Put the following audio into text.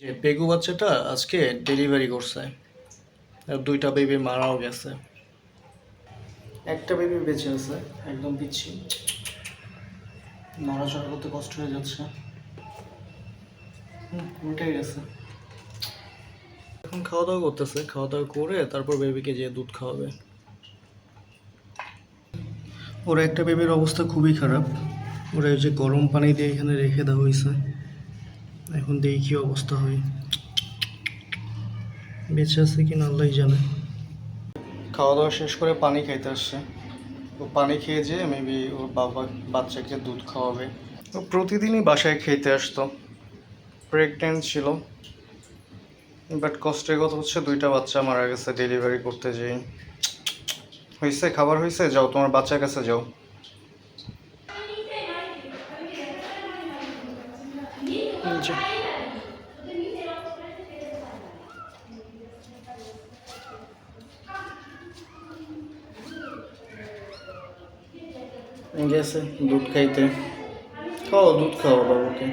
যে পেগু বাচ্চাটা আজকে ডেলিভারি করছে আর দুইটা বেবি মারাও গেছে, একটা বেবি বেঁচে আছে, একদম পিচ্ছি, নড়াচড়া করতে কষ্ট হয়ে যাচ্ছে। উল্টে গেছে। এখন খাওয়া দাওয়া করতেছে, খাওয়া দাওয়া করে তারপর বেবিকে যেয়ে দুধ খাওয়াবে। ওর একটা বেবির অবস্থা খুবই খারাপ, ওরা এই যে গরম পানি দিয়ে এখানে রেখে দেওয়া হয়েছে, এখন দেখি কি অবস্থা হয়। বেঁচে আছে কি না আল্লাহই জানে। খাওয়া দাওয়া শেষ করে পানি খাইতে আসছে, ও পানি খেয়ে যেয়ে মেবি ওর বাবা বাচ্চাকে দুধ খাওয়াবে। ও প্রতিদিনই বাসায় খেতে আসতো, প্রেগনেন্ট ছিল, বাট কষ্টের কথা হচ্ছে দুইটা বাচ্চা মারা গেছে ডেলিভারি করতে যেয়ে। হয়েছে, খাবার হয়েছে, যাও তোমার বাচ্চার কাছে যাও। গেছে দুধ খাইতে। খাও দুধ খাও বাবুকে।